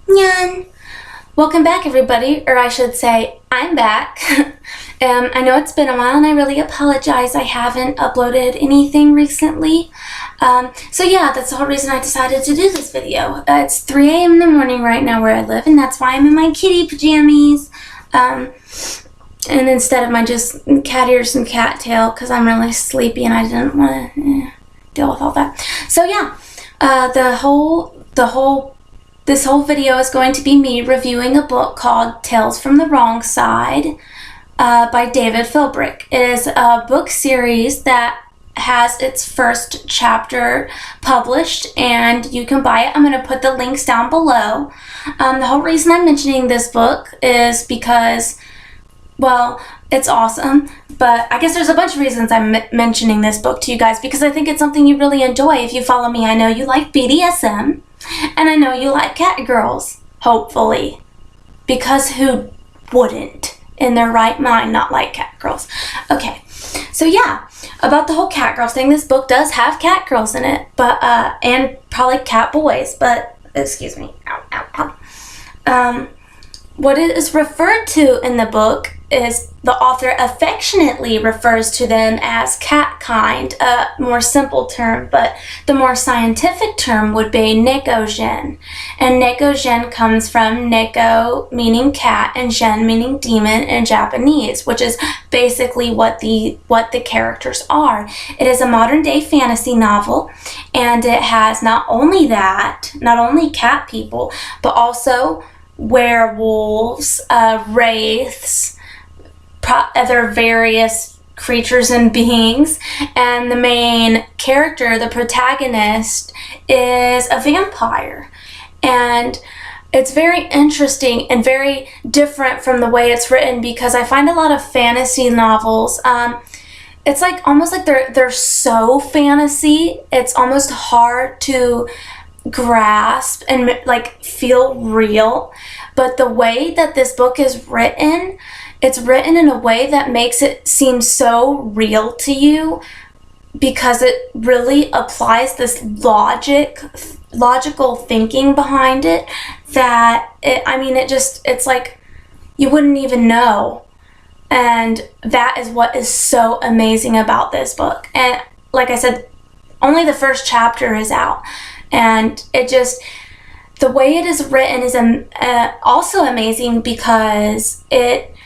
Nyan. Welcome back, everybody, or I should say, I'm back. I know it's been a while, and I really apologize I haven't uploaded anything recently. So yeah, that's the whole reason I decided to do this video. It's 3 a.m. in the morning right now where I live, and that's why I'm in my kitty pajamas. And instead of my just cat ears and cat tail, because I'm really sleepy and I didn't want to deal with all that. So yeah, this whole video is going to be me reviewing a book called Tales from the Wrong Side by David Philbrick. It is a book series that has its first chapter published, and you can buy it. I'm going to put the links down below. The whole reason I'm mentioning this book is because, well, it's awesome, but I guess there's a bunch of reasons I'm mentioning this book to you guys, because I think it's something you really enjoy. If you follow me, I know you like BDSM, and I know you like cat girls, hopefully, because who wouldn't in their right mind not like cat girls? Okay, so yeah, about the whole cat girls thing, this book does have cat girls in it, but and probably cat boys, but excuse me, ow, ow, ow. What it is referred to in the book is the author affectionately refers to them as cat kind, a more simple term, but the more scientific term would be Neko-Jin. And Neko-Jin comes from Neko meaning cat and Jin meaning demon in Japanese, which is basically what the characters are. It is a modern day fantasy novel, and it has not only cat people, but also werewolves, wraiths, other various creatures and beings, and the main character, the protagonist, is a vampire. And it's very interesting and very different from the way it's written, because I find a lot of fantasy novels, it's like almost like they're so fantasy, it's almost hard to grasp and like feel real. But the way that this book is written, it's written in a way that makes it seem so real to you, because it really applies this logical thinking behind it, that it's like you wouldn't even know. And that is what is so amazing about this book. And like I said, only the first chapter is out, and the way it is written is also amazing, because it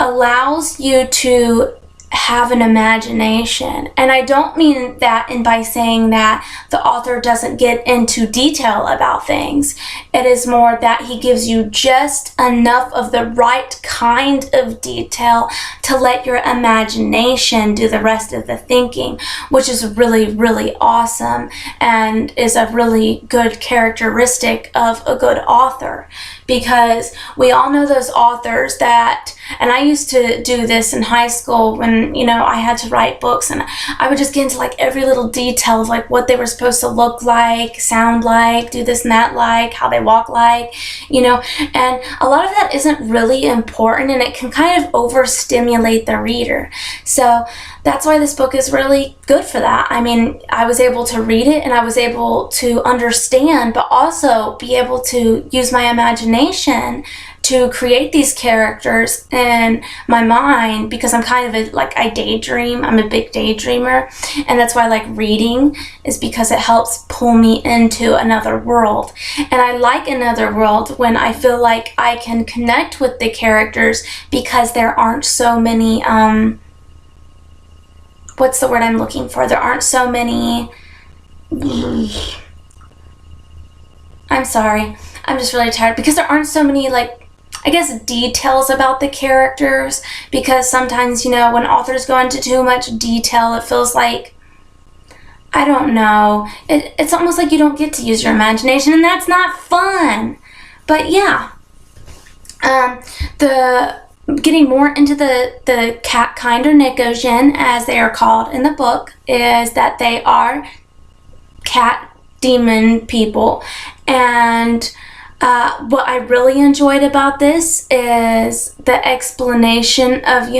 allows you to have an imagination. And I don't mean that by saying that the author doesn't get into detail about things. It is more that he gives you just enough of the right kind of detail to let your imagination do the rest of the thinking, which is really, really awesome, and is a really good characteristic of a good author. Because we all know those authors that, and I used to do this in high school when, I had to write books, and I would just get into like every little detail of like what they were supposed to look like, sound like, do this and that like, how they walk like, and a lot of that isn't really important, and it can kind of overstimulate the reader. So that's why this book is really good for that. I mean, I was able to read it, and I was able to understand, but also be able to use my imagination to create these characters in my mind, because I'm kind of I daydream. I'm a big daydreamer, and that's why I like reading, is because it helps pull me into another world. And I like another world when I feel like I can connect with the characters, because there aren't so many, what's the word I'm looking for? There aren't so many, I'm sorry, I'm just really tired, because there aren't so many details about the characters, because sometimes, when authors go into too much detail, it feels like, I don't know, it's almost like you don't get to use your imagination, and that's not fun. But yeah, getting more into the cat kind, or Neko-Jin as they are called in the book, is that they are cat demon people. And what I really enjoyed about this is the explanation of,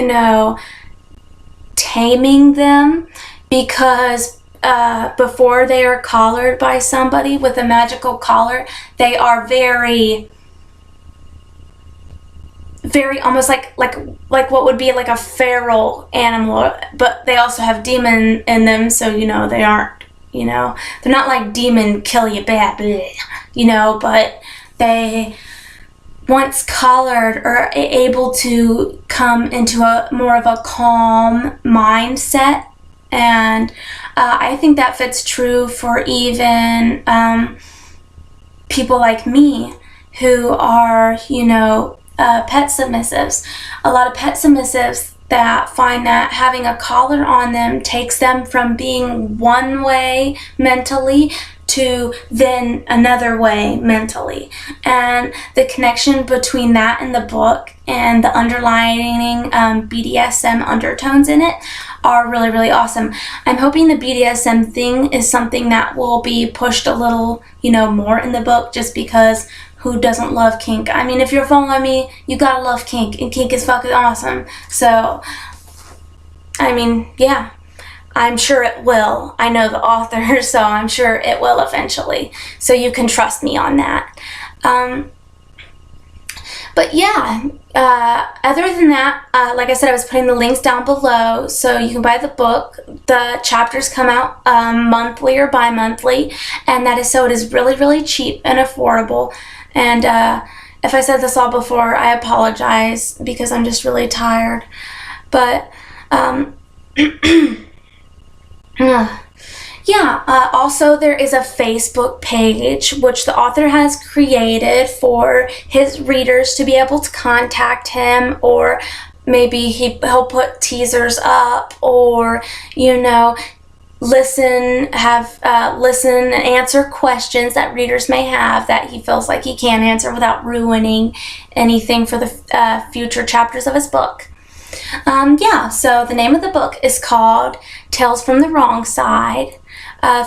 taming them, because before they are collared by somebody with a magical collar, they are very almost like what would be like a feral animal, but they also have demon in them, so they aren't, they're not like demon kill you bad, but they, once collared, are able to come into a more of a calm mindset. And I think that fits true for even people like me who are, pet submissives. A lot of pet submissives that find that having a collar on them takes them from being one way mentally to then another way mentally. And the connection between that and the book and the underlining BDSM undertones in it are really, really awesome. I'm hoping the BDSM thing is something that will be pushed a little, more in the book, just because who doesn't love kink? I mean, if you're following me, you gotta love kink, and kink is fucking awesome. So, I mean, yeah, I'm sure it will. I know the author, so I'm sure it will eventually. So you can trust me on that. But yeah, other than that, like I said, I was putting the links down below, so you can buy the book. The chapters come out monthly or bi-monthly, and that is so it is really, really cheap and affordable. And if I said this all before, I apologize, because I'm just really tired. But also there is a Facebook page which the author has created for his readers to be able to contact him, or maybe he'll put teasers up, or listen and answer questions that readers may have that he feels like he can answer without ruining anything for the future chapters of his book. So the name of the book is called Tales from the Wrong Side.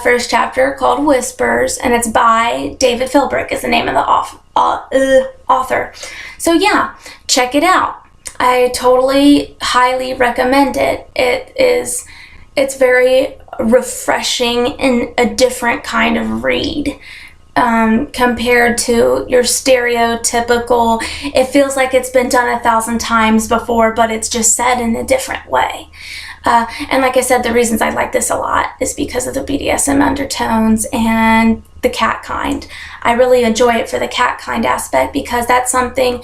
First chapter called Whispers, and it's by David Philbrick is the name of the author. So yeah, check it out. I totally highly recommend it. It's very refreshing and a different kind of read. Compared to your stereotypical, it feels like it's been done 1,000 times before, but it's just said in a different way. And like I said, the reasons I like this a lot is because of the BDSM undertones and the cat kind. I really enjoy it for the cat kind aspect, because that's something,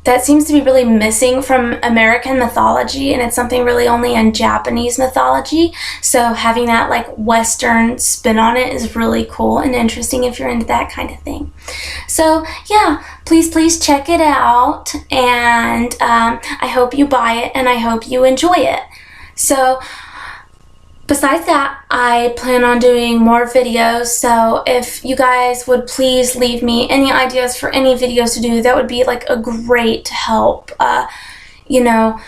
that seems to be really missing from American mythology, and it's something really only in Japanese mythology. So having that like Western spin on it is really cool and interesting if you're into that kind of thing. So yeah, please check it out, and I hope you buy it, and I hope you enjoy it. So besides that, I plan on doing more videos, so if you guys would please leave me any ideas for any videos to do, that would be like a great help. I know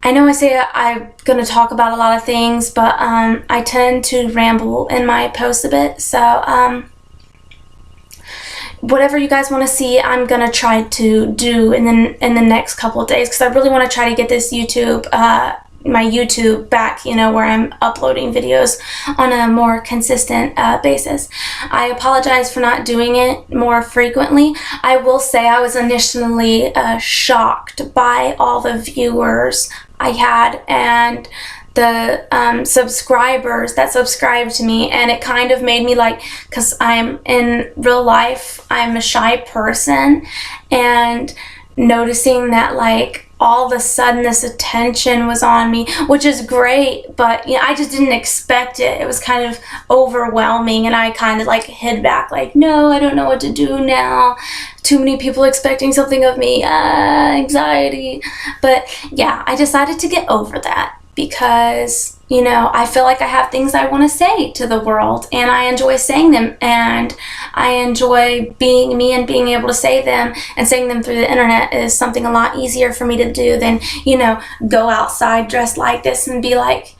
I say I'm going to talk about a lot of things, but I tend to ramble in my posts a bit, so whatever you guys want to see, I'm going to try to do in the next couple of days, because I really want to try to get this my YouTube back, where I'm uploading videos on a more consistent basis. I apologize for not doing it more frequently. I will say I was initially shocked by all the viewers I had and the subscribers that subscribed to me, and it kind of made me because I'm in real life, I'm a shy person, and noticing that all of a sudden this attention was on me, which is great, but I just didn't expect it. It was kind of overwhelming, and I kind of hid back, no, I don't know what to do now. Too many people expecting something of me, anxiety. But yeah, I decided to get over that, because I feel like I have things I want to say to the world, and I enjoy saying them, and I enjoy being me and being able to say them, and saying them through the internet is something a lot easier for me to do than, go outside dressed like this and be like,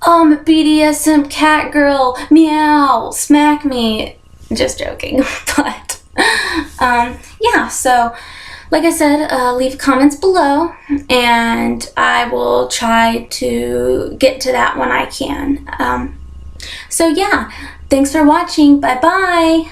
oh, I'm a BDSM cat girl, meow, smack me. Just joking. But yeah, so Like I said, leave comments below, and I will try to get to that when I can. So yeah, thanks for watching. Bye-bye.